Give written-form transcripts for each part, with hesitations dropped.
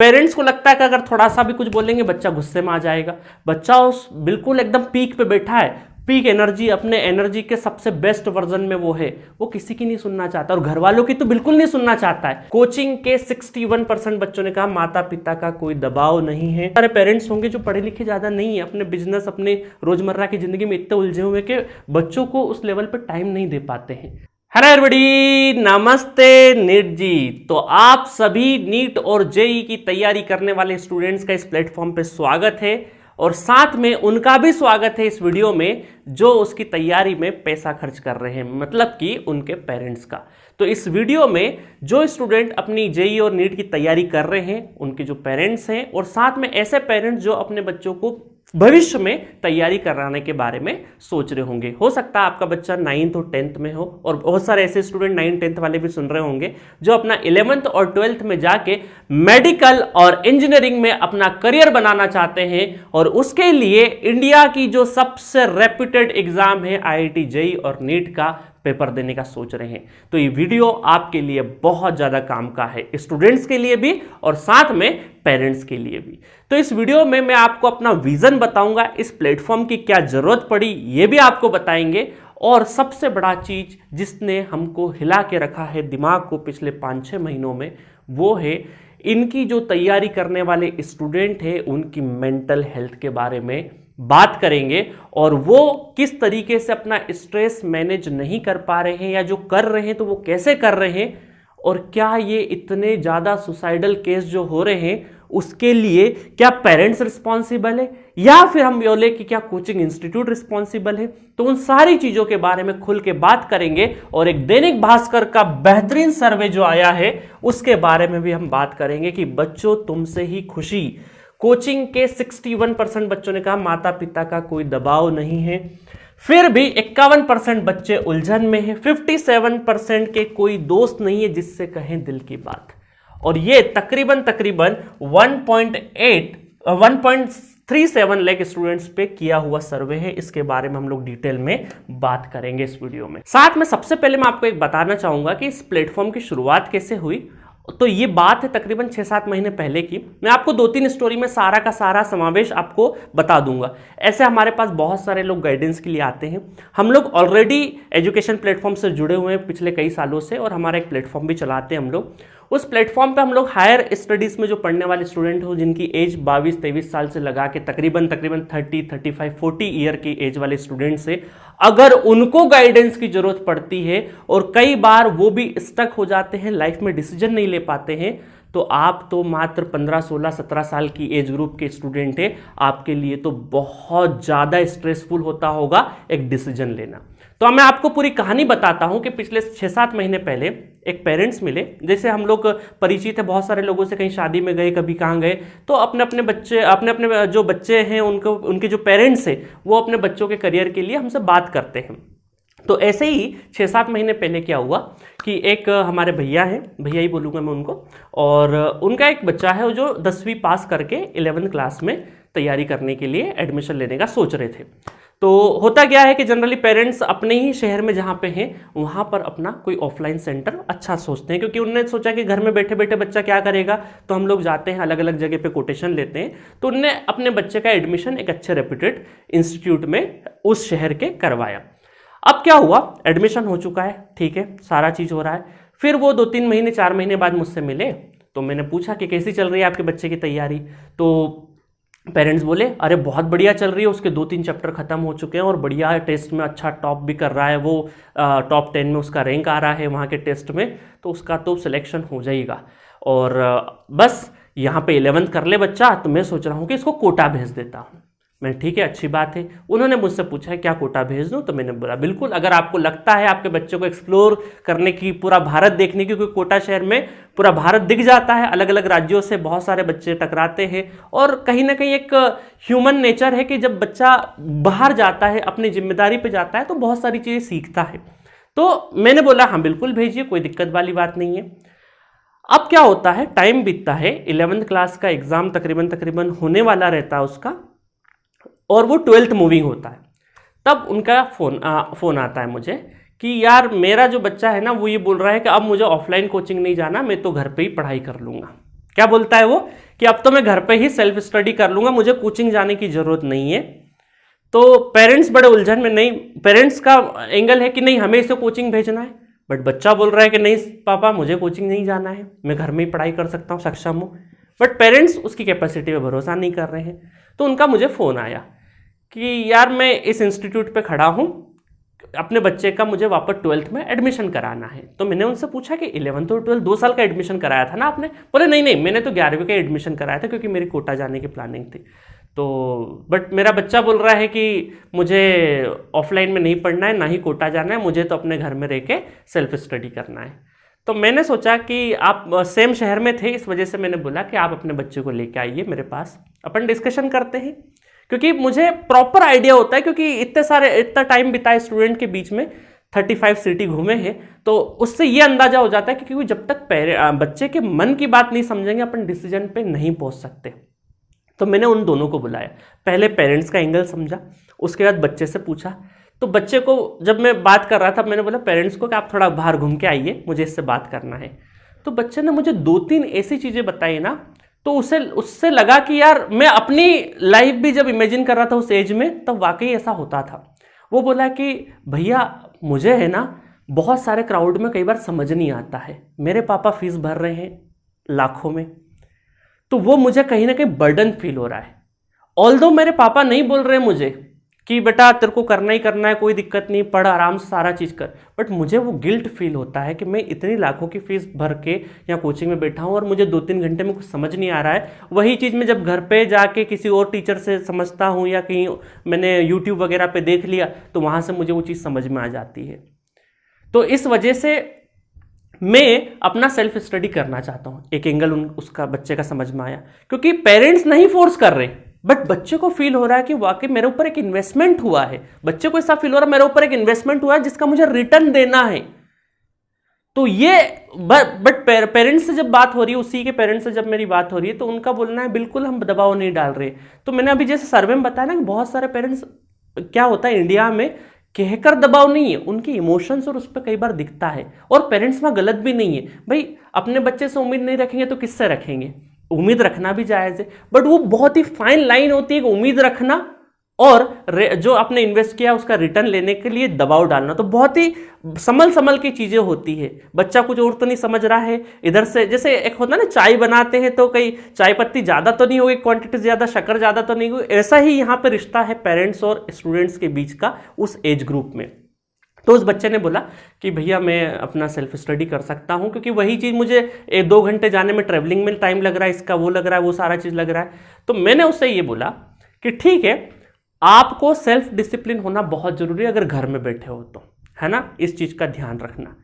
Parents को लगता है कि अगर थोड़ा सा भी कुछ बोलेंगे बच्चा गुस्से में आ जाएगा। बच्चा उस बिल्कुल एकदम पीक पे बैठा है, पीक एनर्जी, अपने एनर्जी के सबसे बेस्ट वर्जन में वो है, वो किसी की नहीं सुनना चाहता और घर वालों की तो बिल्कुल नहीं सुनना चाहता है। कोचिंग के 61% बच्चों ने कहा माता पिता का कोई दबाव नहीं है। सारे पेरेंट्स होंगे जो पढ़े लिखे ज्यादा नहीं है, अपने बिजनेस अपने रोजमर्रा की जिंदगी में इतने उलझे हुए कि बच्चों को उस लेवल पर टाइम नहीं दे पाते हैं। हेलो एवरीबॉडी, नमस्ते नीट जी। तो आप सभी नीट और जेई की तैयारी करने वाले स्टूडेंट्स का इस प्लेटफॉर्म पे स्वागत है और साथ में उनका भी स्वागत है इस वीडियो में जो उसकी तैयारी में पैसा खर्च कर रहे हैं, मतलब कि उनके पेरेंट्स का। तो इस वीडियो में जो स्टूडेंट अपनी जेई और नीट की तैयारी कर रहे हैं उनके जो पेरेंट्स हैं और साथ में ऐसे पेरेंट्स जो अपने बच्चों को भविष्य में तैयारी कराने के बारे में सोच रहे होंगे। हो सकता है आपका बच्चा 9th और 10th में हो और बहुत सारे ऐसे स्टूडेंट 9th 10th वाले भी सुन रहे होंगे जो अपना 11th और 12th में जाके मेडिकल और इंजीनियरिंग में अपना करियर बनाना चाहते हैं और उसके लिए इंडिया की जो सबसे रेप्यूटेड एग्जाम है आईआईटी जेई और नीट का पेपर देने का सोच रहे हैं। तो ये वीडियो आपके लिए बहुत ज्यादा काम का है, स्टूडेंट्स के लिए भी और साथ में पेरेंट्स के लिए भी। तो इस वीडियो में मैं आपको अपना विजन बताऊंगा, इस प्लेटफॉर्म की क्या जरूरत पड़ी ये भी आपको बताएंगे और सबसे बड़ा चीज जिसने हमको हिला के रखा है दिमाग को पिछले 5-6 महीनों में, वो है इनकी जो तैयारी करने वाले स्टूडेंट है उनकी मेंटल हेल्थ के बारे में बात करेंगे और वो किस तरीके से अपना स्ट्रेस मैनेज नहीं कर पा रहे हैं या जो कर रहे हैं तो वो कैसे कर रहे हैं और क्या ये इतने ज़्यादा सुसाइडल केस जो हो रहे हैं उसके लिए क्या पेरेंट्स रिस्पॉन्सिबल है या फिर हम बोले कि क्या कोचिंग इंस्टीट्यूट रिस्पॉन्सिबल है। तो उन सारी चीज़ों के बारे में खुल के बात करेंगे और एक दैनिक भास्कर का बेहतरीन सर्वे जो आया है उसके बारे में भी हम बात करेंगे कि बच्चों तुमसे ही खुशी। कोचिंग के 61% बच्चों ने कहा माता पिता का कोई दबाव नहीं है, फिर भी 51% बच्चे उलझन में हैं, 57% के कोई दोस्त नहीं है जिससे कहें दिल की बात। और ये तकरीबन 1.37 लाख स्टूडेंट्स पे किया हुआ सर्वे है। इसके बारे में हम लोग डिटेल में बात करेंगे इस वीडियो में। साथ में सबसे पहले मैं आपको एक बताना चाहूंगा कि इस प्लेटफॉर्म की शुरुआत कैसे हुई। तो ये बात है तकरीबन 6-7 महीने पहले की। मैं आपको 2-3 स्टोरी में सारा का सारा समावेश आपको बता दूंगा। ऐसे हमारे पास बहुत सारे लोग गाइडेंस के लिए आते हैं। हम लोग ऑलरेडी एजुकेशन प्लेटफॉर्म से जुड़े हुए हैं पिछले कई सालों से और हमारा एक प्लेटफॉर्म भी चलाते हैं हम लोग। उस प्लेटफॉर्म पे हम लोग हायर स्टडीज में जो पढ़ने वाले स्टूडेंट हो जिनकी एज 22-23 साल से लगा के तकरीबन 30, 35, 40 ईयर की एज वाले स्टूडेंट से अगर उनको गाइडेंस की जरूरत पड़ती है और कई बार वो भी स्टक हो जाते हैं, लाइफ में डिसीजन नहीं ले पाते हैं, तो आप तो मात्र 15, 16, 17 साल की एज ग्रुप के स्टूडेंट है, आपके लिए तो बहुत ज़्यादा स्ट्रेसफुल होता होगा एक डिसीजन लेना। तो मैं आपको पूरी कहानी बताता हूं कि पिछले 6-7 महीने पहले एक पेरेंट्स मिले। जैसे हम लोग परिचित है बहुत सारे लोगों से, कहीं शादी में गए, कभी कहाँ गए, तो अपने अपने जो बच्चे हैं उनके जो पेरेंट्स हैं वो अपने बच्चों के करियर के लिए हमसे बात करते हैं। तो ऐसे ही 6-7 महीने पहले क्या हुआ कि एक हमारे भैया हैं, भैया ही बोलूँगा मैं उनको, और उनका एक बच्चा है जो 10वीं पास करके 11th क्लास में तैयारी करने के लिए एडमिशन लेने का सोच रहे थे। तो होता क्या है कि जनरली पेरेंट्स अपने ही शहर में जहाँ पे हैं वहाँ पर अपना कोई ऑफलाइन सेंटर अच्छा सोचते हैं, क्योंकि उन्होंने सोचा कि घर में बैठे बैठे बच्चा क्या करेगा, तो हम लोग जाते हैं अलग अलग जगह पे कोटेशन लेते हैं। तो उन्होंने अपने बच्चे का एडमिशन एक अच्छे रेप्यूटेड इंस्टीट्यूट में उस शहर के करवाया। अब क्या हुआ, एडमिशन हो चुका है, ठीक है, सारा चीज़ हो रहा है। फिर वो 2-3 महीने 4 महीने बाद मुझसे मिले तो मैंने पूछा कि कैसी चल रही है आपके बच्चे की तैयारी। तो पेरेंट्स बोले अरे बहुत बढ़िया चल रही है, उसके 2-3 चैप्टर खत्म हो चुके हैं और बढ़िया टेस्ट में अच्छा टॉप भी कर रहा है, वो टॉप 10 में उसका रैंक आ रहा है वहाँ के टेस्ट में, तो उसका तो सिलेक्शन हो जाएगा और बस यहाँ पे 11th कर ले बच्चा। तो मैं सोच रहा हूँ कि इसको कोटा भेज देता हूँ। मैं ठीक है, अच्छी बात है। उन्होंने मुझसे पूछा है क्या कोटा भेज दूं, तो मैंने बोला बिल्कुल, अगर आपको लगता है आपके बच्चे को एक्सप्लोर करने की, पूरा भारत देखने की, क्योंकि कोटा शहर में पूरा भारत दिख जाता है, अलग अलग राज्यों से बहुत सारे बच्चे टकराते हैं और कहीं ना कहीं एक ह्यूमन नेचर है कि जब बच्चा बाहर जाता है अपनी जिम्मेदारी पे जाता है तो बहुत सारी चीज़ें सीखता है। तो मैंने बोला हाँ बिल्कुल भेजिए, कोई दिक्कत वाली बात नहीं है। अब क्या होता है, टाइम बीतता है, 11th क्लास का एग्जाम तकरीबन होने वाला रहता है उसका और वो 12th मूविंग होता है। तब उनका फ़ोन आता है मुझे कि यार मेरा जो बच्चा है ना वो ये बोल रहा है कि अब मुझे ऑफलाइन कोचिंग नहीं जाना, मैं तो घर पे ही पढ़ाई कर लूँगा। क्या बोलता है वो कि अब तो मैं घर पे ही सेल्फ स्टडी कर लूंगा, मुझे कोचिंग जाने की जरूरत नहीं है। तो पेरेंट्स बड़े उलझन में, नहीं, पेरेंट्स का एंगल है कि नहीं हमें इसे कोचिंग भेजना है, बट बच्चा बोल रहा है कि नहीं पापा मुझे कोचिंग नहीं जाना है, मैं घर में ही पढ़ाई कर सकता हूँ, सक्षम हूँ। बट पेरेंट्स उसकी कैपेसिटी पे भरोसा नहीं कर रहे हैं। तो उनका मुझे फ़ोन आया कि यार मैं इस इंस्टीट्यूट पे खड़ा हूँ, अपने बच्चे का मुझे वापस 12th में एडमिशन कराना है। तो मैंने उनसे पूछा कि 11th और 12th 2 साल का एडमिशन कराया था ना आपने? बोले नहीं नहीं, मैंने तो 11वीं का एडमिशन कराया था क्योंकि मेरी कोटा जाने की प्लानिंग थी। तो बट मेरा बच्चा बोल रहा है कि मुझे ऑफलाइन में नहीं पढ़ना है, ना ही कोटा जाना है, मुझे तो अपने घर में रह के सेल्फ स्टडी करना है। तो मैंने सोचा कि आप सेम शहर में थे, इस वजह से मैंने बोला कि आप अपने बच्चे को लेके आइए मेरे पास, अपन डिस्कशन करते हैं। क्योंकि मुझे प्रॉपर आइडिया होता है, क्योंकि इतना टाइम बिताए स्टूडेंट के बीच में, 35 सिटी घूमे हैं, तो उससे ये अंदाजा हो जाता है कि क्योंकि जब तक बच्चे के मन की बात नहीं समझेंगे अपन डिसीजन पे नहीं पहुंच सकते। तो मैंने उन दोनों को बुलाया, पहले पेरेंट्स का एंगल समझा, उसके बाद बच्चे से पूछा। तो बच्चे को जब मैं बात कर रहा था मैंने बोला पेरेंट्स को कि आप थोड़ा बाहर घूम के आइए, मुझे इससे बात करना है। तो बच्चे ने मुझे 2-3 ऐसी चीज़ें बताई ना, तो उससे लगा कि यार मैं अपनी लाइफ भी जब इमेजिन कर रहा था उस एज में, तब वाकई ऐसा होता था। वो बोला कि भैया मुझे है ना बहुत सारे क्राउड में कई बार समझ नहीं आता है, मेरे पापा फीस भर रहे हैं लाखों में, तो वो मुझे कहीं ना कहीं बर्डन फील हो रहा है। ऑल्दो मेरे पापा नहीं बोल रहे मुझे कि बेटा तेरे को करना ही करना है, कोई दिक्कत नहीं, पढ़ आराम से सारा चीज़ कर, बट मुझे वो गिल्ट फील होता है कि मैं इतनी लाखों की फीस भर के यहाँ कोचिंग में बैठा हूँ और मुझे 2-3 घंटे में कुछ समझ नहीं आ रहा है। वही चीज़ मैं जब घर पे जाके किसी और टीचर से समझता हूँ या कहीं मैंने यूट्यूब वगैरह पे देख लिया तो वहाँ से मुझे वो चीज़ समझ में आ जाती है। तो इस वजह से मैं अपना सेल्फ स्टडी करना चाहता हूँ। एक एंगल उसका बच्चे का समझ में आया, क्योंकि पेरेंट्स नहीं फोर्स कर रहे, बट बच्चे को फील हो रहा है कि वाकई मेरे ऊपर एक इन्वेस्टमेंट हुआ है। बच्चे को ऐसा फील हो रहा है मेरे ऊपर एक इन्वेस्टमेंट हुआ है जिसका मुझे रिटर्न देना है। तो ये बट पेरेंट्स से जब बात हो रही है, उसी के पेरेंट्स से जब मेरी बात हो रही है, तो उनका बोलना है बिल्कुल हम दबाव नहीं डाल रहे। तो मैंने अभी जैसे सर्वे में बताया ना कि बहुत सारे पेरेंट्स, क्या होता है इंडिया में, कहकर दबाव नहीं है, उनके इमोशंस और उस पर कई बार दिखता है। और पेरेंट्स वहाँ गलत भी नहीं है भाई, अपने बच्चे से उम्मीद नहीं रखेंगे तो किससे रखेंगे? उम्मीद रखना भी जायज़ है, बट वो बहुत ही फाइन लाइन होती है कि उम्मीद रखना और जो आपने इन्वेस्ट किया उसका रिटर्न लेने के लिए दबाव डालना, तो बहुत ही संभल की चीज़ें होती है। बच्चा कुछ और तो नहीं समझ रहा है, इधर से जैसे एक होता है ना चाय बनाते हैं तो कई चाय पत्ती ज़्यादा तो नहीं होगी, क्वांटिटी ज़्यादा, शक्कर ज़्यादा तो नहीं होगी, ऐसा ही यहाँ पे रिश्ता है पेरेंट्स और स्टूडेंट्स के बीच का उस एज ग्रुप में। तो उस बच्चे ने बोला कि भैया मैं अपना सेल्फ स्टडी कर सकता हूँ, क्योंकि वही चीज़ मुझे 2 घंटे जाने में ट्रैवलिंग में टाइम लग रहा है, इसका वो लग रहा है, वो सारा चीज़ लग रहा है। तो मैंने उससे ये बोला कि ठीक है, आपको सेल्फ डिसिप्लिन होना बहुत जरूरी है अगर घर में बैठे हो तो, है ना, इस चीज़ का ध्यान रखना।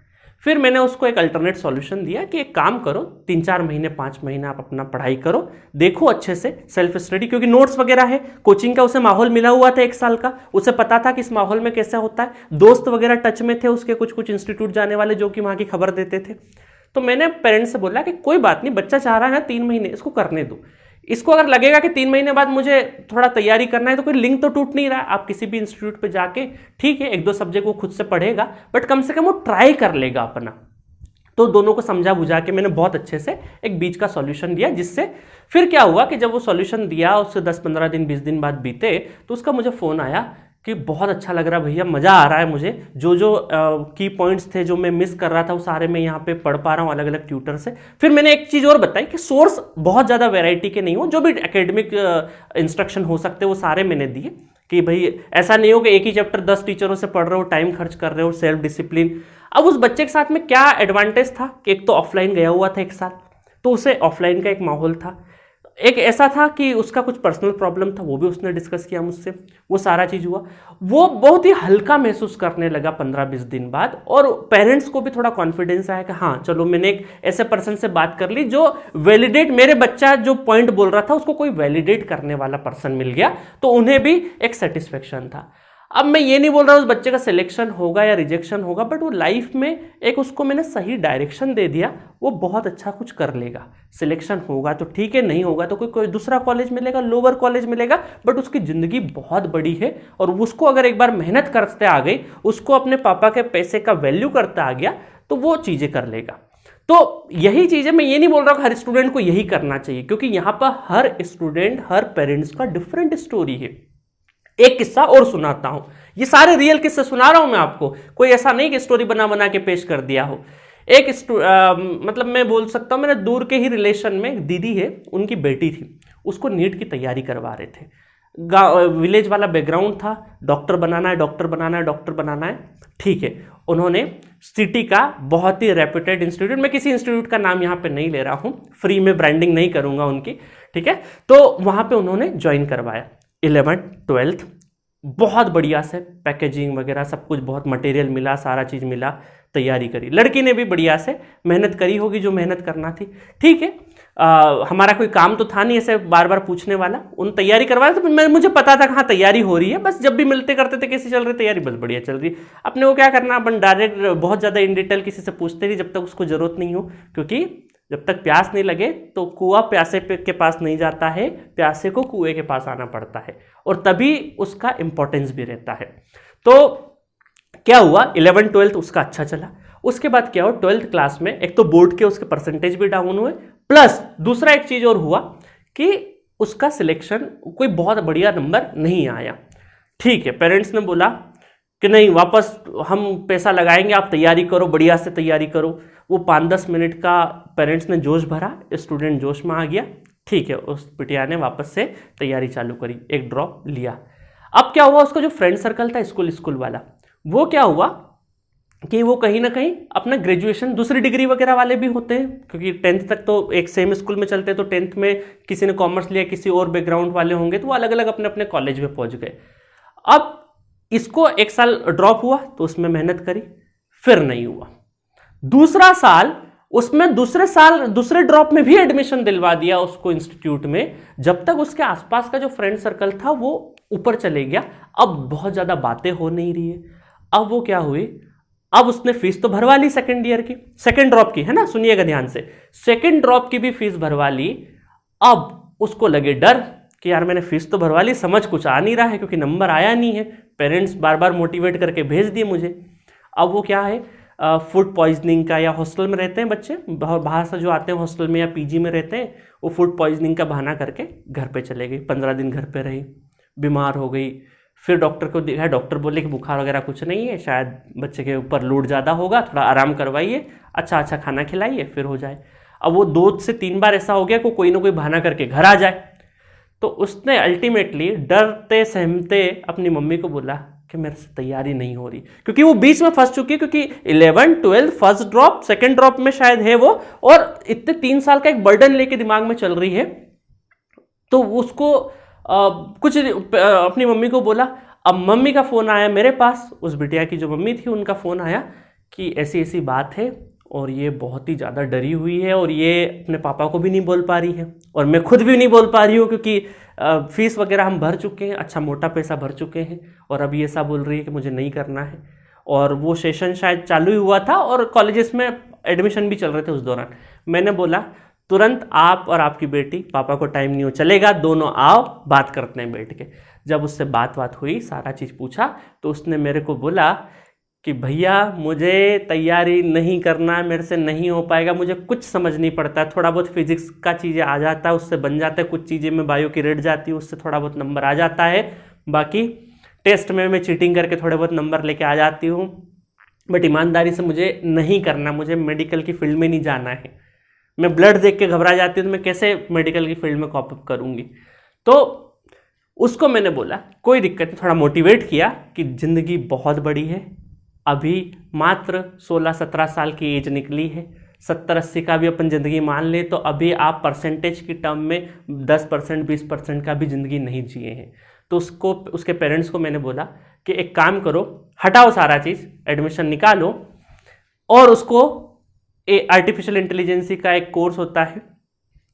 फिर मैंने उसको एक अल्टरनेट सॉल्यूशन दिया कि एक काम करो, 3-4 महीने 5 महीने आप अपना पढ़ाई करो, देखो अच्छे से सेल्फ स्टडी, क्योंकि नोट्स वगैरह है, कोचिंग का उसे माहौल मिला हुआ था 1 साल का, उसे पता था कि इस माहौल में कैसा होता है, दोस्त वगैरह टच में थे उसके, कुछ इंस्टीट्यूट जाने वाले जो कि वहाँ की खबर देते थे। तो मैंने पेरेंट्स से बोला कि कोई बात नहीं, बच्चा चाह रहा है ना 3 महीने, इसको करने दो। इसको अगर लगेगा कि 3 महीने बाद मुझे थोड़ा तैयारी करना है तो कोई लिंक तो टूट नहीं रहा है, आप किसी भी इंस्टीट्यूट पे जाके ठीक है 1-2 सब्जेक्ट वो खुद से पढ़ेगा, बट कम से कम वो ट्राई कर लेगा अपना। तो दोनों को समझा बुझा के मैंने बहुत अच्छे से एक बीच का सॉल्यूशन दिया, जिससे फिर क्या हुआ कि जब वो सॉल्यूशन दिया उससे 10-15 दिन 20 दिन बाद बीते तो उसका मुझे फ़ोन आया कि बहुत अच्छा लग रहा है भैया, मज़ा आ रहा है मुझे, जो की पॉइंट्स थे जो मैं मिस कर रहा था वो सारे मैं यहाँ पे पढ़ पा रहा हूँ अलग अलग ट्यूटर से। फिर मैंने एक चीज़ और बताई कि सोर्स बहुत ज़्यादा वैरायटी के नहीं हो, जो भी एकेडमिक इंस्ट्रक्शन हो सकते वो सारे मैंने दिए कि भाई ऐसा नहीं हो कि एक ही चैप्टर 10 टीचरों से पढ़ रहे हो, टाइम खर्च कर रहे हो, सेल्फ डिसिप्लिन। अब उस बच्चे के साथ में क्या एडवांटेज था कि एक तो ऑफलाइन गया हुआ था 1 साल, तो उसे ऑफलाइन का एक माहौल था। एक ऐसा था कि उसका कुछ पर्सनल प्रॉब्लम था, वो भी उसने डिस्कस किया मुझसे, वो सारा चीज़ हुआ। वो बहुत ही हल्का महसूस करने लगा 15-20 दिन बाद, और पेरेंट्स को भी थोड़ा कॉन्फिडेंस आया कि हाँ चलो मैंने एक ऐसे पर्सन से बात कर ली जो वैलिडेट, मेरे बच्चा जो पॉइंट बोल रहा था उसको कोई वैलिडेट करने वाला पर्सन मिल गया, तो उन्हें भी एक सेटिस्फेक्शन था। अब मैं ये नहीं बोल रहा उस बच्चे का सिलेक्शन होगा या रिजेक्शन होगा, बट वो लाइफ में एक उसको मैंने सही डायरेक्शन दे दिया, वो बहुत अच्छा कुछ कर लेगा। सिलेक्शन होगा तो ठीक है, नहीं होगा तो कोई दूसरा कॉलेज मिलेगा, लोअर कॉलेज मिलेगा, बट उसकी ज़िंदगी बहुत बड़ी है, और उसको अगर एक बार मेहनत करते आ गई, उसको अपने पापा के पैसे का वैल्यू करता आ गया, तो वो चीज़ें कर लेगा। तो यही चीज है, मैं ये नहीं बोल रहा हूं हर स्टूडेंट को यही करना चाहिए, क्योंकि यहां पर हर स्टूडेंट, हर पेरेंट्स का डिफरेंट स्टोरी है। एक किस्सा और सुनाता हूं, ये सारे रियल किस्से सुना रहा हूं मैं आपको, कोई ऐसा नहीं कि स्टोरी बना बना के पेश कर दिया हो। एक मतलब मैं बोल सकता हूं, मेरे दूर के ही रिलेशन में एक दीदी है, उनकी बेटी थी, उसको नीट की तैयारी करवा रहे थे। विलेज वाला बैकग्राउंड था, डॉक्टर बनाना है, डॉक्टर बनाना है, डॉक्टर बनाना है, ठीक है। उन्होंने सिटी का बहुत ही रेप्यूटेड इंस्टीट्यूट, मैं किसी इंस्टीट्यूट का नाम यहाँ पे नहीं ले रहा हूँ, फ्री में ब्रांडिंग नहीं करूँगा उनकी, ठीक है। तो वहाँ पे उन्होंने ज्वाइन करवाया। 11th 12th बहुत बढ़िया से पैकेजिंग वगैरह सब कुछ, बहुत मटेरियल मिला, सारा चीज़ मिला, तैयारी करी। लड़की ने भी बढ़िया से मेहनत करी होगी जो मेहनत करना थी, ठीक है। हमारा कोई काम तो था नहीं ऐसे बार बार पूछने वाला, उन तैयारी करवाया तो मुझे पता था कहाँ तैयारी हो रही है, बस जब भी मिलते करते थे कैसी चल रही तैयारी, बस बढ़िया चल रही। अपने को क्या करना, अपन डायरेक्ट बहुत ज़्यादा इन डिटेल किसी से पूछते नहीं जब तक उसको जरूरत नहीं हो, क्योंकि जब तक प्यास नहीं लगे तो कुआं प्यासे के पास नहीं जाता है, प्यासे को कुएं के पास आना पड़ता है, और तभी उसका इंपॉर्टेंस भी रहता है। तो क्या हुआ, 11th 12th उसका अच्छा चला। उसके बाद क्या हुआ, 12th क्लास में एक तो बोर्ड के उसके परसेंटेज भी डाउन हुए, प्लस दूसरा एक चीज और हुआ कि उसका सिलेक्शन कोई बहुत बढ़िया नंबर नहीं आया, ठीक है। पेरेंट्स ने बोला कि नहीं, वापस हम पैसा लगाएंगे, आप तैयारी करो, बढ़िया से तैयारी करो। वो 5-10 मिनट का पेरेंट्स ने जोश भरा, स्टूडेंट जोश में आ गया, ठीक है। उस बिटिया ने वापस से तैयारी चालू करी, एक ड्रॉप लिया। अब क्या हुआ, उसका जो फ्रेंड सर्कल था स्कूल वाला, वो क्या हुआ कि वो कहीं ना कहीं अपना ग्रेजुएशन, दूसरी डिग्री वगैरह वाले भी होते हैं, क्योंकि 10th तक तो एक सेम स्कूल में चलते हैं, तो 10th में किसी ने कॉमर्स लिया, किसी और बैकग्राउंड वाले होंगे, तो वो अलग अलग अपने अपने कॉलेज में पहुंच गए। अब इसको 1 साल ड्रॉप हुआ तो उसमें मेहनत करी, फिर नहीं हुआ। दूसरा साल उसमें दूसरे ड्रॉप में भी एडमिशन दिलवा दिया उसको इंस्टीट्यूट में, जब तक उसके आसपास का जो फ्रेंड सर्कल था वो ऊपर चले गया। अब बहुत ज्यादा बातें हो नहीं रही है। अब वो क्या हुई, अब उसने फीस तो भरवा ली सेकंड ईयर की, सेकंड ड्रॉप की, है ना, सुनिएगा ध्यान से, सेकंड ड्रॉप की भी फीस भरवा ली। अब उसको लगे डर कि यार मैंने फीस तो भरवा ली, समझ कुछ आ नहीं रहा है, क्योंकि नंबर आया नहीं है, पेरेंट्स बार बार मोटिवेट करके भेज दिए मुझे। अब वो क्या है, फूड पॉइजनिंग का, या हॉस्टल में रहते हैं बच्चे बाहर से जो आते हैं हॉस्टल में या पीजी में रहते हैं, वो फूड पॉइजनिंग का बहाना करके घर पे चले गई, 15 दिन घर पे रही, बीमार हो गई। फिर डॉक्टर को दिखाया, डॉक्टर बोले कि बुखार वगैरह कुछ नहीं है, शायद बच्चे के ऊपर लोड ज़्यादा होगा, थोड़ा आराम करवाइए, अच्छा खाना खिलाइए, फिर हो जाए। अब वो 2 से 3 बार ऐसा हो गया कि कोई ना कोई बहाना करके घर आ जाए। तो उसने अल्टीमेटली डरते सहमते अपनी मम्मी को बोला कि मेरे से तैयारी नहीं हो रही, क्योंकि वो बीच में फंस चुकी है, क्योंकि 11th 12th first drop, second drop में शायद है वो, और इतने 3 साल का एक बर्डन लेके दिमाग में चल रही है। तो उसको कुछ अपनी मम्मी को बोला। अब मम्मी का फ़ोन आया मेरे पास, उस बिटिया की जो मम्मी थी उनका फ़ोन आया कि ऐसी ऐसी बात है, और ये बहुत ही ज़्यादा डरी हुई है, और ये अपने पापा को भी नहीं बोल पा रही है, और मैं खुद भी नहीं बोल पा रही हूँ, क्योंकि फीस वगैरह हम भर चुके हैं, अच्छा मोटा पैसा भर चुके हैं, और अभी ऐसा बोल रही है कि मुझे नहीं करना है। और वो सेशन शायद चालू ही हुआ था, और कॉलेजेस में एडमिशन भी चल रहे थे उस दौरान। मैंने बोला तुरंत आप और आपकी बेटी, पापा को टाइम नहीं हो, चलेगा, दोनों आओ, बात करते हैं बैठ के। जब उससे बात हुई, सारा चीज़ पूछा, तो उसने मेरे को बोला कि भैया मुझे तैयारी नहीं करना है, मेरे से नहीं हो पाएगा, मुझे कुछ समझ नहीं पड़ता, थोड़ा बहुत फिजिक्स का चीज़ें आ जाता है, उससे बन जाता है, कुछ चीज़ें में बायो की रट जाती है, उससे थोड़ा बहुत नंबर आ जाता है, बाकी टेस्ट में मैं चीटिंग करके थोड़े बहुत नंबर लेके आ जाती हूँ, बट ईमानदारी से मुझे नहीं करना, मुझे मेडिकल की फील्ड में नहीं जाना है। मैं ब्लड देख के घबरा जाती हूँ, तो मैं कैसे मेडिकल की फील्ड में कॉपअप करूँगी। तो उसको मैंने बोला कोई दिक्कत नहीं, थोड़ा मोटिवेट किया कि ज़िंदगी बहुत बड़ी है, अभी मात्र 16-17 साल की एज निकली है, 70-80 का भी अपन ज़िंदगी मान ले तो अभी आप परसेंटेज की टर्म में 10% 20% का भी ज़िंदगी नहीं जिए हैं। तो उसको, उसके पेरेंट्स को मैंने बोला कि एक काम करो, हटाओ सारा चीज़, एडमिशन निकालो, और उसको आर्टिफिशियल इंटेलिजेंसी का एक कोर्स होता है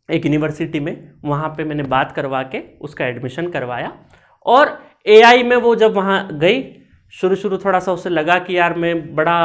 एक यूनिवर्सिटी में, वहाँ पे मैंने बात करवा के उसका एडमिशन करवाया। और एआई में वो जब वहाँ गई, शुरू थोड़ा सा उसे लगा कि यार मैं बड़ा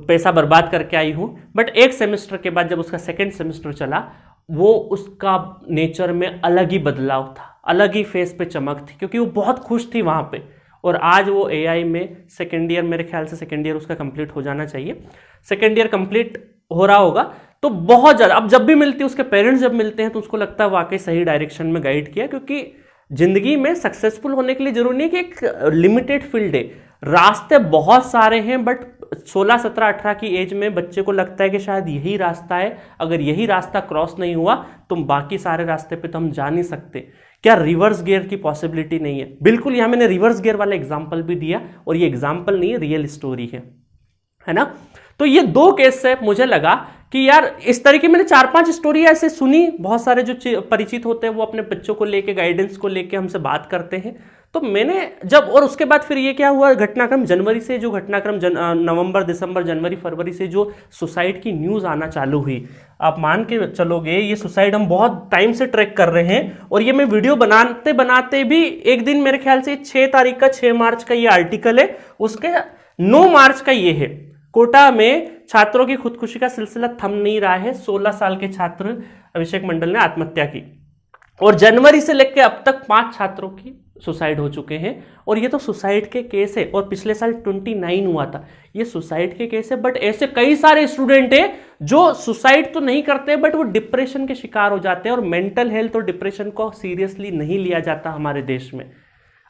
पैसा बर्बाद करके आई हूँ, बट एक सेमेस्टर के बाद जब उसका सेकंड सेमेस्टर चला, वो उसका नेचर में अलग ही बदलाव था, अलग ही फेस पे चमक थी, क्योंकि वो बहुत खुश थी वहाँ पे, और आज वो AI में सेकेंड ईयर, मेरे ख्याल से सेकेंड ईयर उसका कंप्लीट हो जाना चाहिए, सेकेंड ईयर कंप्लीट हो रहा होगा। तो बहुत ज़्यादा, अब जब भी मिलती है उसके पेरेंट्स जब मिलते हैं तो उसको लगता है वाकई सही डायरेक्शन में गाइड किया, क्योंकि जिंदगी में सक्सेसफुल होने के लिए जरूरी नहीं कि एक लिमिटेड फील्ड है, रास्ते बहुत सारे हैं, बट 16, 17, 18 की एज में बच्चे को लगता है कि शायद यही रास्ता है, अगर यही रास्ता क्रॉस नहीं हुआ तो बाकी सारे रास्ते पे तो हम जा नहीं सकते। क्या रिवर्स गियर की पॉसिबिलिटी नहीं है? बिल्कुल, यहां मैंने रिवर्स गियर वाला एग्जाम्पल भी दिया, और ये एग्जाम्पल नहीं है, रियल स्टोरी है ना। तो ये 2 केस से मुझे लगा कि यार इस तरीके मैंने 4-5 स्टोरी ऐसे सुनी, बहुत सारे जो परिचित होते हैं वो अपने बच्चों को लेके, गाइडेंस को लेके हमसे बात करते हैं। तो मैंने जब, और उसके बाद फिर ये क्या हुआ घटनाक्रम, जनवरी से जो घटनाक्रम, नवंबर, दिसंबर, जनवरी, फरवरी से जो सुसाइड की न्यूज़ आना चालू हुई, आप मान के चलोगे ये सुसाइड हम बहुत टाइम से ट्रैक कर रहे हैं, और ये मैं वीडियो बनाते बनाते भी एक दिन मेरे ख्याल से 6 तारीख का, 6 मार्च का ये आर्टिकल है, उसके 9 मार्च का ये है, कोटा में छात्रों की खुदकुशी का सिलसिला थम नहीं रहा है, 16 साल के छात्र अभिषेक मंडल ने आत्महत्या की, और जनवरी से लेकर अब तक 5 छात्रों की सुसाइड हो चुके हैं। और ये तो सुसाइड के केस है, और पिछले साल 29 हुआ था, ये सुसाइड के केस है। बट ऐसे कई सारे स्टूडेंट हैं जो सुसाइड तो नहीं करते, बट वो डिप्रेशन के शिकार हो जाते हैं, और मेंटल हेल्थ और डिप्रेशन को सीरियसली नहीं लिया जाता हमारे देश में।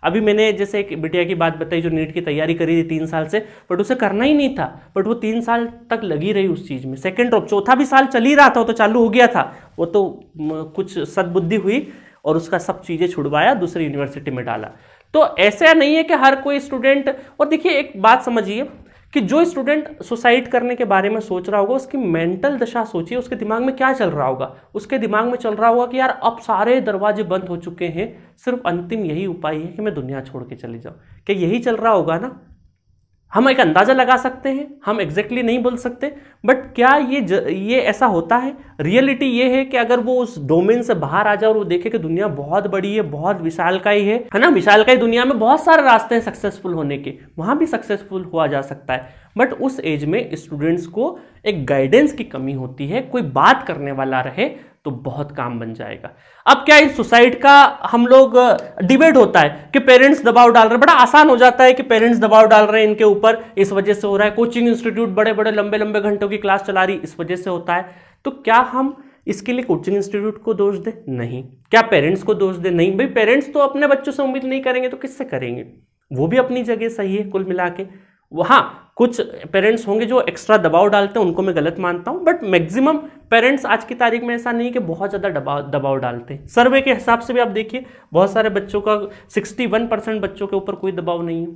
अभी मैंने जैसे एक बिटिया की बात बताई जो नीट की तैयारी करी थी 3 साल से, बट उसे करना ही नहीं था, बट वो 3 साल तक लगी रही उस चीज़ में, सेकेंड और चौथा भी साल चल ही रहा था, वो तो चालू हो गया था, वो तो कुछ सद्बुद्धि हुई और उसका सब चीज़ें छुड़वाया, दूसरी यूनिवर्सिटी में डाला। तो ऐसा नहीं है कि हर कोई स्टूडेंट, और देखिए एक बात समझिए कि जो स्टूडेंट सुसाइड करने के बारे में सोच रहा होगा उसकी मेंटल दशा सोचिए, उसके दिमाग में क्या चल रहा होगा। उसके दिमाग में चल रहा होगा कि यार अब सारे दरवाजे बंद हो चुके हैं, सिर्फ अंतिम यही उपाय है कि मैं दुनिया छोड़ के चली जाऊं। क्या यही चल रहा होगा ना? हम एक अंदाजा लगा सकते हैं, हम एग्जैक्टली नहीं बोल सकते, बट क्या ये ऐसा होता है? रियलिटी ये है कि अगर वो उस डोमेन से बाहर आ जाए और वो देखे कि दुनिया बहुत बड़ी है, बहुत विशालकाय है ना, विशालकाय दुनिया में बहुत सारे रास्ते हैं सक्सेसफुल होने के, वहां भी सक्सेसफुल हुआ जा सकता है। बट उस एज में स्टूडेंट्स को एक गाइडेंस की कमी होती है, कोई बात करने वाला रहे तो बहुत काम बन जाएगा। अब क्या इस सुसाइड का हम लोग डिबेट होता है कि पेरेंट्स दबाव डाल रहे हैं, बड़ा आसान हो जाता है कि पेरेंट्स दबाव डाल रहे हैं इनके ऊपर, इस वजह से हो रहा है, कोचिंग इंस्टीट्यूट बड़े बड़े लंबे लंबे घंटों की क्लास चला रही, इस वजह से होता है। तो क्या हम इसके लिए कोचिंग इंस्टीट्यूट को दोष दें? नहीं। क्या पेरेंट्स को दोष दें? नहीं। भाई पेरेंट्स तो अपने बच्चों से उम्मीद नहीं करेंगे तो किससे करेंगे? वो भी अपनी जगह सही है कुल मिला के। वहाँ कुछ पेरेंट्स होंगे जो एक्स्ट्रा दबाव डालते हैं, उनको मैं गलत मानता हूँ, बट मैक्सिमम पेरेंट्स आज की तारीख में ऐसा नहीं कि बहुत ज़्यादा दबाव डालते हैं। सर्वे के हिसाब से भी आप देखिए बहुत सारे बच्चों का 61% बच्चों के ऊपर कोई दबाव नहीं है।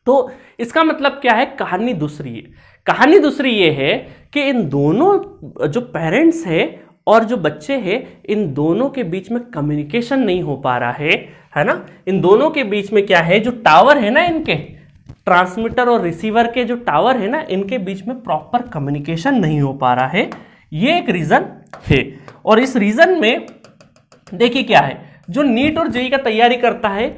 तो इसका मतलब क्या है? कहानी दूसरी है। कहानी दूसरी ये है कि इन दोनों जो पेरेंट्स है और जो बच्चे हैं, इन दोनों के बीच में कम्युनिकेशन नहीं हो पा रहा है ना। इन दोनों के बीच में क्या है, जो टावर है ना, इनके ट्रांसमीटर और रिसीवर के जो टावर है ना, इनके बीच में प्रॉपर कम्युनिकेशन नहीं हो पा रहा है। ये एक रीजन है। और इस रीजन में देखिए क्या है, जो नीट और जेईई का तैयारी करता है,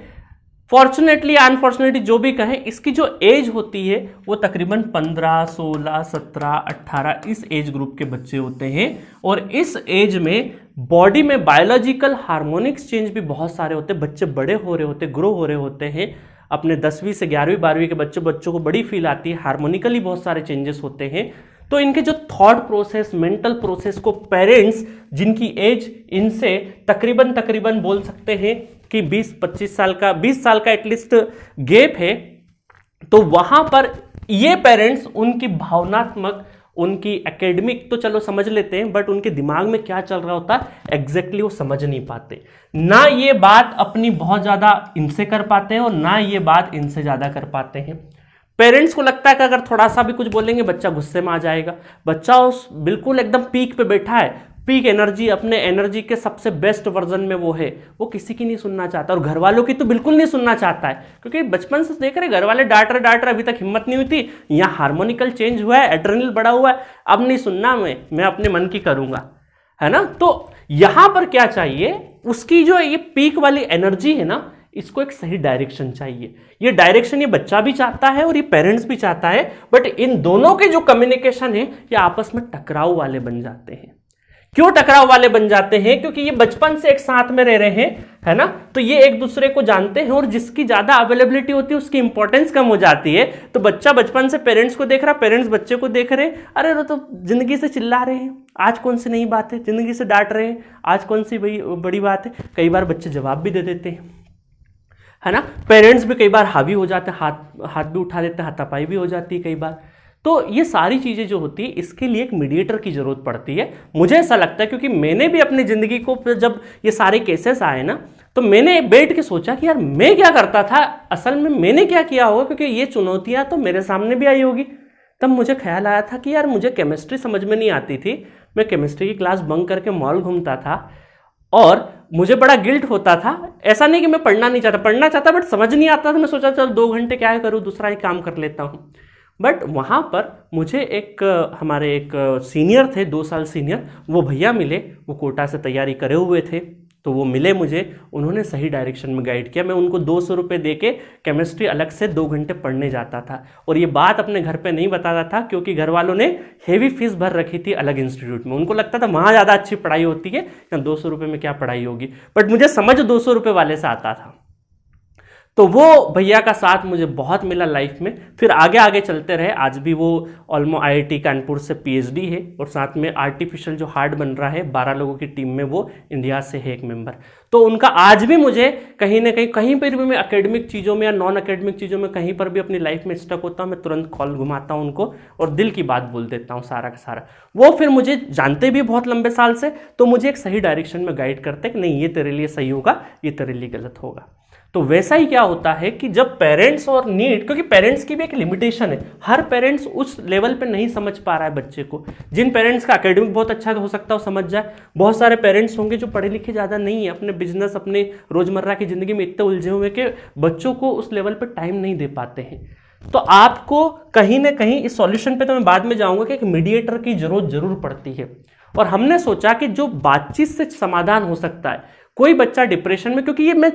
फॉर्चुनेटली अनफॉर्चुनेटली जो भी कहें, इसकी जो एज होती है वो तकरीबन 15, 16, 17, 18 इस एज ग्रुप के बच्चे होते हैं। और इस एज में बॉडी में बायोलॉजिकल हार्मोनिक्स चेंज भी बहुत सारे होते हैं। बच्चे बड़े हो रहे होते, ग्रो हो रहे होते हैं। अपने 10वीं से 11वीं 12वीं के बच्चों को बड़ी फील आती है, हार्मोनिकली बहुत सारे चेंजेस होते हैं। तो इनके जो थॉट प्रोसेस, मेंटल प्रोसेस को पेरेंट्स जिनकी एज इनसे तकरीबन बोल सकते हैं कि 20-25 साल का, 20 साल का एटलीस्ट गैप है, तो वहां पर ये पेरेंट्स उनकी भावनात्मक, उनकी एकेडमिक तो चलो समझ लेते हैं, बट उनके दिमाग में क्या चल रहा होता है एग्जैक्टली वो समझ नहीं पाते। ना ये बात अपनी बहुत ज्यादा इनसे कर पाते हैं और ना ये बात इनसे ज्यादा कर पाते हैं। पेरेंट्स को लगता है कि अगर थोड़ा सा भी कुछ बोलेंगे बच्चा गुस्से में आ जाएगा। बच्चा उस बिल्कुल एकदम पीक पे बैठा है, पीक एनर्जी, अपने एनर्जी के सबसे बेस्ट वर्जन में वो है, वो किसी की नहीं सुनना चाहता, और घर वालों की तो बिल्कुल नहीं सुनना चाहता है, क्योंकि बचपन से देख रहे घर वाले डांट रहे, अभी तक हिम्मत नहीं हुई थी, यहाँ हार्मोनिकल चेंज हुआ है, एड्रेनल बढ़ा हुआ है, अब नहीं सुनना, मैं अपने मन की करूंगा, है ना। तो यहां पर क्या चाहिए, उसकी जो ये पीक वाली एनर्जी है ना, इसको एक सही डायरेक्शन चाहिए। ये डायरेक्शन ये बच्चा भी चाहता है और ये पेरेंट्स भी चाहता है, बट इन दोनों के जो कम्युनिकेशन है ये आपस में टकराव वाले बन जाते हैं। क्यों टकराव वाले बन जाते हैं? क्योंकि ये बचपन से एक साथ में रह रहे हैं, है ना। तो ये एक दूसरे को जानते हैं और जिसकी ज्यादा अवेलेबिलिटी होती है उसकी इंपॉर्टेंस कम हो जाती है। तो बच्चा बचपन से पेरेंट्स को देख रहा, पेरेंट्स बच्चे को देख रहे, अरे वो तो जिंदगी से चिल्ला रहे हैं, आज कौन सी नई बात है, जिंदगी से डांट रहे हैं, आज कौन सी बड़ी बात है। कई बार बच्चे जवाब भी दे देते हैं, है ना। पेरेंट्स भी कई बार हावी हो जाते हैं, हाथ भी उठा देते हैं, हाथापाई भी हो जाती है कई बार। तो ये सारी चीज़ें जो होती है इसके लिए एक मीडिएटर की ज़रूरत पड़ती है। मुझे ऐसा लगता है, क्योंकि मैंने भी अपनी ज़िंदगी को जब ये सारे केसेस आए ना, तो मैंने बैठ के सोचा कि यार मैं क्या करता था, असल में मैंने क्या किया होगा, क्योंकि ये चुनौतियाँ तो मेरे सामने भी आई होगी। तब मुझे ख्याल आया था कि यार मुझे केमिस्ट्री समझ में नहीं आती थी, मैं केमिस्ट्री की क्लास बंक करके मॉल घूमता था और मुझे बड़ा गिल्ट होता था। ऐसा नहीं कि मैं पढ़ना चाहता बट समझ नहीं आता था। मैं सोचा चल 2 घंटे क्या करूँ, दूसरा ही काम कर लेता हूँ। बट वहाँ पर मुझे हमारे एक सीनियर थे, 2 साल सीनियर, वो भैया मिले, वो कोटा से तैयारी करे हुए थे। तो वो मिले मुझे, उन्होंने सही डायरेक्शन में गाइड किया। मैं उनको 200 रुपये दे के केमिस्ट्री अलग से 2 घंटे पढ़ने जाता था और ये बात अपने घर पे नहीं बताता था, क्योंकि घर वालों ने हेवी फीस भर रखी थी अलग इंस्टीट्यूट में। उनको लगता था वहाँ ज़्यादा अच्छी पढ़ाई होती है, या 200 रुपये में क्या पढ़ाई होगी। बट मुझे समझ 200 रुपये वाले से आता था। तो वो भैया का साथ मुझे बहुत मिला लाइफ में। फिर आगे आगे चलते रहे। आज भी वो ऑलमो IIT कानपुर से PhD है और साथ में आर्टिफिशियल जो हार्ट बन रहा है 12 लोगों की टीम में, वो इंडिया से है एक मेंबर। तो उनका आज भी मुझे कहीं ना कहीं पर भी मैं एकेडमिक चीज़ों में या नॉन एकेडमिक चीज़ों में कहीं पर भी अपनी लाइफ में स्टक होता हूँ, मैं तुरंत कॉल घुमाता हूँ उनको और दिल की बात बोल देता हूँ सारा का सारा। वो फिर मुझे जानते भी बहुत लंबे साल से, तो मुझे एक सही डायरेक्शन में गाइड करते कि नहीं ये तेरे लिए सही होगा, ये तेरे लिए गलत होगा। तो वैसा ही क्या होता है कि जब पेरेंट्स और नीड, क्योंकि पेरेंट्स की भी एक लिमिटेशन है, हर पेरेंट्स उस लेवल पे नहीं समझ पा रहा है बच्चे को। जिन पेरेंट्स का एकेडमिक बहुत अच्छा हो सकता है वो समझ जाए, बहुत सारे पेरेंट्स होंगे जो पढ़े लिखे ज़्यादा नहीं है, अपने बिजनेस अपने रोजमर्रा की ज़िंदगी में इतने उलझे हुए कि बच्चों को उस लेवल पर टाइम नहीं दे पाते हैं। तो आपको कहीं ना कहीं इस सॉल्यूशन पे तो मैं बाद में जाऊंगा कि एक मीडिएटर की जरूर पड़ती है। और हमने सोचा कि जो बातचीत से समाधान हो सकता है, कोई बच्चा डिप्रेशन में, क्योंकि ये मैं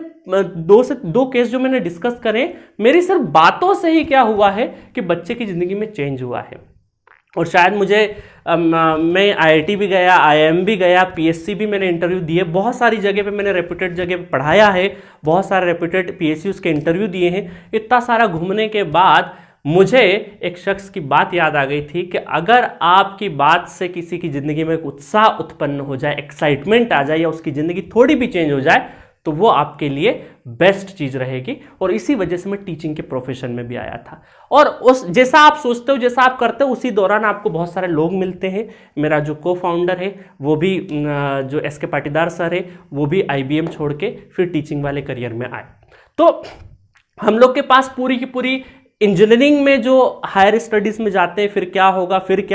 2 केस जो मैंने डिस्कस करे, मेरी सिर्फ बातों से ही क्या हुआ है कि बच्चे की जिंदगी में चेंज हुआ है। और शायद मुझे मैं IIT भी गया, IIM भी गया, PSC भी मैंने इंटरव्यू दिए, बहुत सारी जगह पे मैंने रेप्यूटेड जगह पे पढ़ाया है, बहुत सारे रेप्यूटेड PSUs के इंटरव्यू दिए हैं। इतना सारा घूमने के बाद मुझे एक शख्स की बात याद आ गई थी कि अगर आपकी बात से किसी की ज़िंदगी में एक उत्साह उत्पन्न हो जाए, एक्साइटमेंट आ जाए, या उसकी ज़िंदगी थोड़ी भी चेंज हो जाए, तो वो आपके लिए बेस्ट चीज़ रहेगी। और इसी वजह से मैं टीचिंग के प्रोफेशन में भी आया था। और उस जैसा आप सोचते हो, जैसा आप करते हो, उसी दौरान आपको बहुत सारे लोग मिलते हैं। मेरा जो को-फाउंडर है वो भी जो SK पाटीदार सर है, वो भी IBM छोड़ के फिर टीचिंग वाले करियर में आए। तो हम लोग के पास पूरी की पूरी इंजीनियरिंग में जो हायर स्टडीज़ में जाते हैं, फिर क्या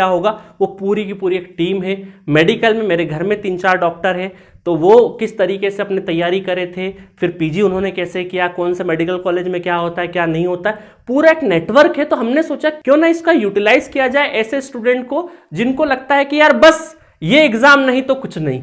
होगा, वो पूरी की पूरी एक टीम है। मेडिकल में मेरे घर में 3-4 डॉक्टर हैं, तो वो किस तरीके से अपनी तैयारी करे थे, फिर PG उन्होंने कैसे किया, कौन से मेडिकल कॉलेज में क्या होता है क्या नहीं होता है, पूरा एक नेटवर्क है। तो हमने सोचा क्यों ना इसका यूटिलाइज किया जाए ऐसे स्टूडेंट को जिनको लगता है कि यार बस ये एग्जाम नहीं तो कुछ नहीं।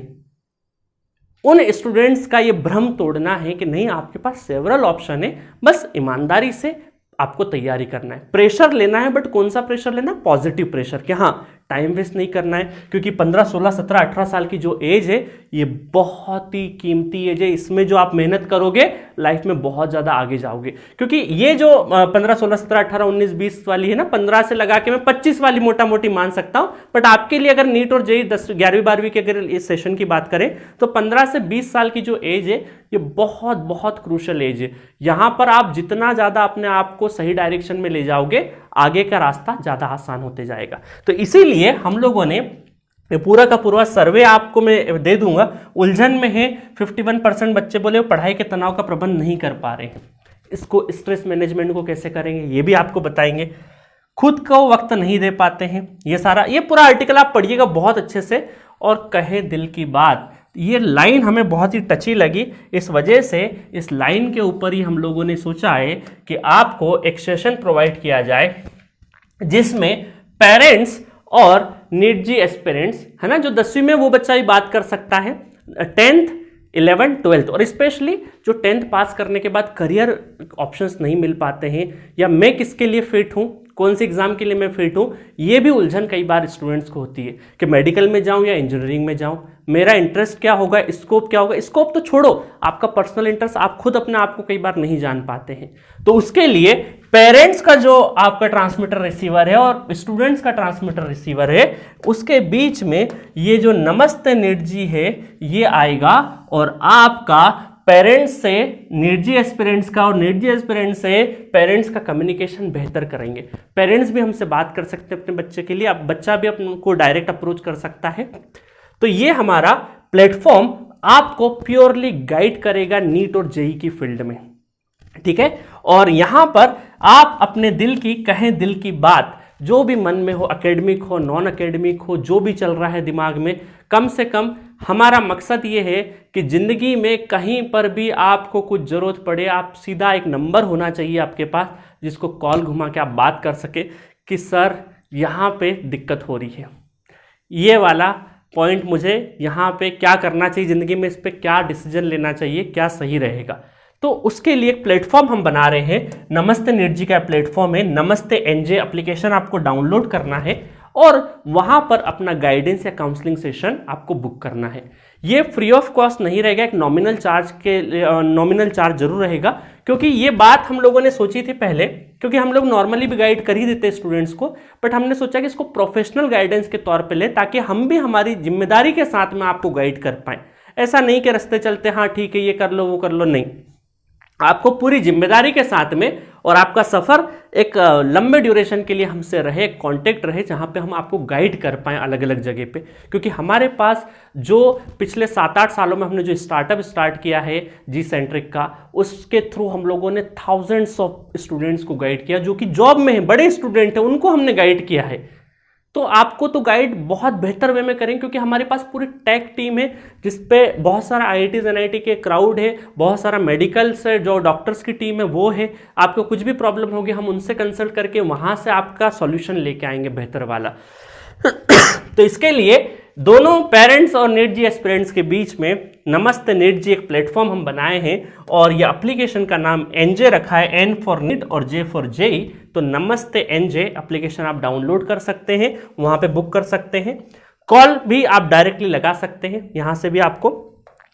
उन स्टूडेंट्स का ये भ्रम तोड़ना है कि नहीं, आपके पास सेवरल ऑप्शन है, बस ईमानदारी से आपको तैयारी करना है, प्रेशर लेना है। बट कौन सा प्रेशर लेना है? पॉजिटिव प्रेशर, कि हाँ टाइम वेस्ट नहीं करना है, क्योंकि 15, 16, 17, 18 साल की जो एज है ये बहुत ही कीमती एज है। इसमें जो आप मेहनत करोगे लाइफ में बहुत ज़्यादा आगे जाओगे। क्योंकि ये जो 15, 16, 17, 18, 19, 20 वाली है ना, 15 से लगा के मैं 25 वाली मोटा मोटी मान सकता हूँ। बट आपके लिए अगर नीट और JEE 10, 11वीं 12वीं के अगर इस सेशन की बात करें तो 15 से 20 साल की जो एज है ये बहुत बहुत क्रूशल एज है। यहाँ पर आप जितना ज़्यादा अपने आप को सही डायरेक्शन में ले जाओगे, आगे का रास्ता ज़्यादा आसान होते जाएगा। तो इसीलिए हम लोगों ने पूरा का पूरा सर्वे आपको मैं दे दूंगा। उलझन में है 51% बच्चे बोले वो पढ़ाई के तनाव का प्रबंध नहीं कर पा रहे हैं। इसको स्ट्रेस मैनेजमेंट को कैसे करेंगे ये भी आपको बताएंगे। खुद को वक्त नहीं दे पाते हैं, ये पूरा आर्टिकल आप पढ़िएगा बहुत अच्छे से। और कहे दिल की बात, ये लाइन हमें बहुत ही टची लगी, इस वजह से इस लाइन के ऊपर ही हम लोगों ने सोचा है कि आपको एक सेशन प्रोवाइड किया जाए जिसमें पेरेंट्स और नीट जी एस्पिरेंट्स, है ना, जो 10वीं में वो बच्चा ही बात कर सकता है, 10th, 11th, 12th, और स्पेशली जो 10th पास करने के बाद करियर ऑप्शंस नहीं मिल पाते हैं, या मैं किसके लिए फिट हूँ, कौन सी एग्जाम के लिए मैं फिट हूँ, ये भी उलझन कई बार स्टूडेंट्स को होती है कि मेडिकल में जाऊँ या इंजीनियरिंग में जाऊँ। मेरा इंटरेस्ट क्या होगा, स्कोप क्या होगा। स्कोप तो छोड़ो, आपका पर्सनल इंटरेस्ट आप खुद अपने आप को कई बार नहीं जान पाते हैं। तो उसके लिए पेरेंट्स का जो आपका ट्रांसमीटर रिसीवर है और स्टूडेंट्स का ट्रांसमीटर रिसीवर है, उसके बीच में ये जो नमस्ते नीट जी है ये आएगा और आपका पेरेंट्स से नीट जी एस्पिरेंट्स का और नीट जी एस्पिरेंट्स से पेरेंट्स का कम्युनिकेशन बेहतर करेंगे। पेरेंट्स भी हमसे बात कर सकते हैं अपने बच्चे के लिए, अब बच्चा भी अपने को डायरेक्ट अप्रोच कर सकता है। तो ये हमारा प्लेटफॉर्म आपको प्योरली गाइड करेगा नीट और जेई की फील्ड में, ठीक है। और यहां पर आप अपने दिल की कहें, दिल की बात जो भी मन में हो, एकेडमिक हो, नॉन एकेडमिक हो, जो भी चल रहा है दिमाग में, कम से कम हमारा मकसद ये है कि ज़िंदगी में कहीं पर भी आपको कुछ ज़रूरत पड़े, आप सीधा एक नंबर होना चाहिए आपके पास जिसको कॉल घुमा के आप बात कर सके कि सर यहाँ पे दिक्कत हो रही है, ये वाला पॉइंट मुझे यहाँ पे क्या करना चाहिए ज़िंदगी में, इस पर क्या डिसीजन लेना चाहिए, क्या सही रहेगा। तो उसके लिए एक प्लेटफॉर्म हम बना रहे हैं, नमस्ते नीट जी का प्लेटफॉर्म है, नमस्ते एनजे एप्लीकेशन आपको डाउनलोड करना है और वहां पर अपना गाइडेंस या काउंसलिंग सेशन आपको बुक करना है। ये फ्री ऑफ कॉस्ट नहीं रहेगा, एक नॉमिनल चार्ज जरूर रहेगा, क्योंकि ये बात हम लोगों ने सोची थी पहले, क्योंकि हम लोग नॉर्मली भी गाइड कर ही देते स्टूडेंट्स को, बट हमने सोचा कि इसको प्रोफेशनल गाइडेंस के तौर पे ले, ताकि हम भी हमारी जिम्मेदारी के साथ में आपको गाइड कर पाए। ऐसा नहीं कि रास्ते चलते हाँ ठीक है ये कर लो वो कर लो, नहीं, आपको पूरी जिम्मेदारी के साथ में, और आपका सफ़र एक लंबे ड्यूरेशन के लिए हमसे रहे, कांटेक्ट रहे, जहां पे हम आपको गाइड कर पाएँ अलग अलग जगह पे। क्योंकि हमारे पास जो पिछले 7-8 सालों में हमने जो स्टार्टअप स्टार्ट किया है जी सेंट्रिक का, उसके थ्रू हम लोगों ने थाउजेंड्स ऑफ स्टूडेंट्स को गाइड किया, जो कि जॉब में हैं, बड़े स्टूडेंट हैं, उनको हमने गाइड किया है। तो आपको तो गाइड बहुत बेहतर वे में करें, क्योंकि हमारे पास पूरी टेक टीम है जिसपे बहुत सारा आईआईटीज एनआईटी के क्राउड है, बहुत सारा मेडिकल से जो डॉक्टर्स की टीम है वो है। आपको कुछ भी प्रॉब्लम होगी हम उनसे कंसल्ट करके वहां से आपका सॉल्यूशन लेके आएंगे बेहतर वाला। तो इसके लिए दोनों पेरेंट्स और नीट जी एस्पिरेंट्स के बीच में नमस्ते नीट जी एक प्लेटफॉर्म हम बनाए हैं और ये एप्लीकेशन का नाम एनजे रखा है, एन फॉर नीट और जे फॉर जेई। तो नमस्ते एनजे एप्लीकेशन आप डाउनलोड कर सकते हैं, वहां पे बुक कर सकते हैं, कॉल भी आप डायरेक्टली लगा सकते हैं यहां से भी आपको,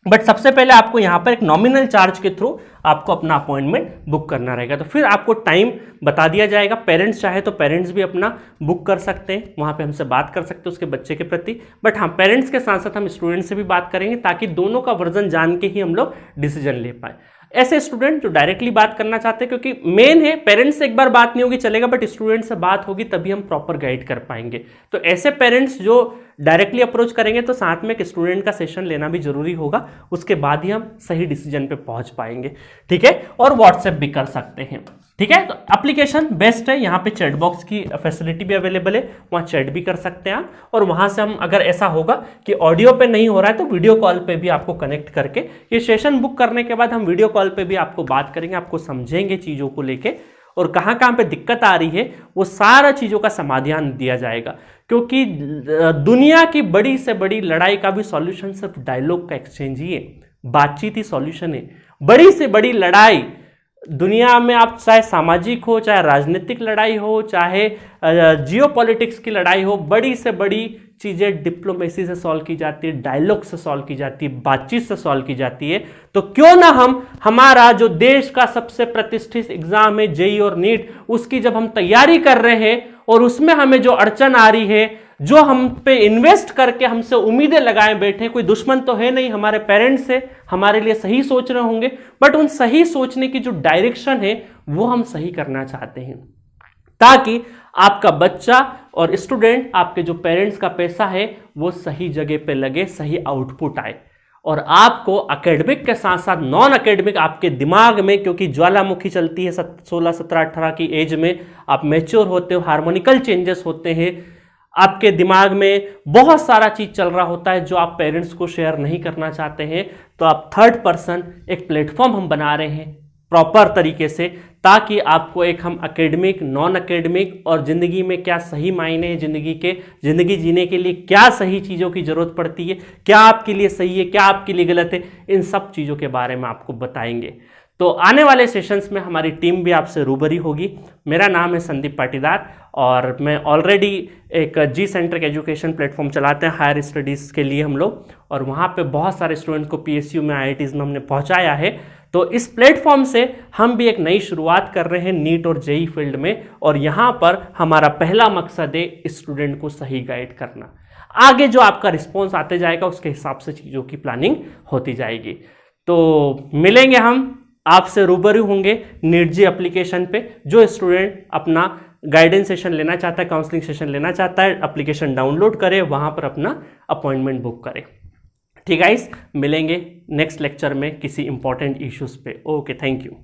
बट सबसे पहले आपको यहाँ पर एक नॉमिनल चार्ज के थ्रू आपको अपना अपॉइंटमेंट बुक करना रहेगा। तो फिर आपको टाइम बता दिया जाएगा, पेरेंट्स चाहे तो पेरेंट्स भी अपना बुक कर सकते हैं, वहाँ पे हमसे बात कर सकते हैं उसके बच्चे के प्रति, बट हाँ पेरेंट्स के साथ साथ हम स्टूडेंट से भी बात करेंगे ताकि दोनों का वर्जन जान के ही हम लोग डिसीजन ले पाए। ऐसे स्टूडेंट जो डायरेक्टली बात करना चाहते हैं, क्योंकि मेन है पेरेंट्स से एक बार बात नहीं होगी चलेगा, बट स्टूडेंट से बात होगी तभी हम प्रॉपर गाइड कर पाएंगे। तो ऐसे पेरेंट्स जो डायरेक्टली अप्रोच करेंगे तो साथ में एक स्टूडेंट का सेशन लेना भी जरूरी होगा, उसके बाद ही हम सही डिसीजन पे पहुंच पाएंगे, ठीक है। और व्हाट्सएप भी कर सकते हैं, ठीक है। तो एप्लीकेशन बेस्ट है, यहाँ पे चैट बॉक्स की फैसिलिटी भी अवेलेबल है, वहाँ चैट भी कर सकते हैं आप, और वहाँ से हम अगर ऐसा होगा कि ऑडियो पे नहीं हो रहा है तो वीडियो कॉल पे भी आपको कनेक्ट करके ये सेशन बुक करने के बाद हम वीडियो कॉल पे भी आपको बात करेंगे, आपको समझेंगे चीज़ों को लेके, और कहाँ कहाँ पे दिक्कत आ रही है वो सारा चीज़ों का समाधान दिया जाएगा। क्योंकि दुनिया की बड़ी से बड़ी लड़ाई का भी सॉल्यूशन सिर्फ डायलॉग का एक्सचेंज ही है, बातचीत ही सॉल्यूशन है। बड़ी से बड़ी लड़ाई दुनिया में, आप चाहे सामाजिक हो, चाहे राजनीतिक लड़ाई हो, चाहे जियोपॉलिटिक्स की लड़ाई हो, बड़ी से बड़ी चीज़ें डिप्लोमेसी से सॉल्व की जाती है, डायलॉग से सॉल्व की जाती है, बातचीत से सॉल्व की जाती है। तो क्यों ना हम हमारा जो देश का सबसे प्रतिष्ठित एग्जाम है जेईई और नीट, उसकी जब हम तैयारी कर रहे हैं और उसमें हमें जो अड़चन आ रही है, जो हम पे इन्वेस्ट करके हमसे उम्मीदें लगाए बैठे, कोई दुश्मन तो है नहीं, हमारे पेरेंट्स से हमारे लिए सही सोच रहे होंगे, बट उन सही सोचने की जो डायरेक्शन है वो हम सही करना चाहते हैं, ताकि आपका बच्चा और स्टूडेंट, आपके जो पेरेंट्स का पैसा है वो सही जगह पे लगे, सही आउटपुट आए, और आपको एकेडमिक के साथ साथ नॉन एकेडमिक आपके दिमाग में, क्योंकि ज्वालामुखी चलती है 16, 17, 18 की एज में, आप मैच्योर होते हो, हार्मोनिकल चेंजेस होते हैं, आपके दिमाग में बहुत सारा चीज चल रहा होता है जो आप पेरेंट्स को शेयर नहीं करना चाहते हैं। तो आप थर्ड पर्सन एक प्लेटफॉर्म हम बना रहे हैं प्रॉपर तरीके से, ताकि आपको एक हम एकेडमिक, नॉन एकेडमिक और ज़िंदगी में क्या सही मायने हैं, ज़िंदगी जीने के लिए क्या सही चीज़ों की ज़रूरत पड़ती है, क्या आपके लिए सही है, क्या आपके लिए गलत है, इन सब चीज़ों के बारे में आपको बताएंगे। तो आने वाले सेशंस में हमारी टीम भी आपसे रूबरू होगी। मेरा नाम है संदीप पाटीदार और मैं ऑलरेडी एक जी सेंट्रिक एजुकेशन प्लेटफॉर्म चलाते हैं हायर स्टडीज़ के लिए हम लोग, और वहाँ पे बहुत सारे स्टूडेंट को PSU में IITs में हमने पहुँचाया है। तो इस प्लेटफॉर्म से हम भी एक नई शुरुआत कर रहे हैं नीट और JEE फील्ड में, और यहाँ पर हमारा पहला मकसद है स्टूडेंट को सही गाइड करना। आगे जो आपका रिस्पॉन्स आते जाएगा उसके हिसाब से चीज़ों की प्लानिंग होती जाएगी। तो मिलेंगे हम, आपसे रूबरू होंगे नीट जी एप्लीकेशन पे। जो स्टूडेंट अपना गाइडेंस सेशन लेना चाहता है, काउंसलिंग सेशन लेना चाहता है, एप्लीकेशन डाउनलोड करे, वहाँ पर अपना अपॉइंटमेंट बुक करे। ठीक है गाइस, मिलेंगे नेक्स्ट लेक्चर में किसी इंपॉर्टेंट इश्यूज पे। Okay, thank you.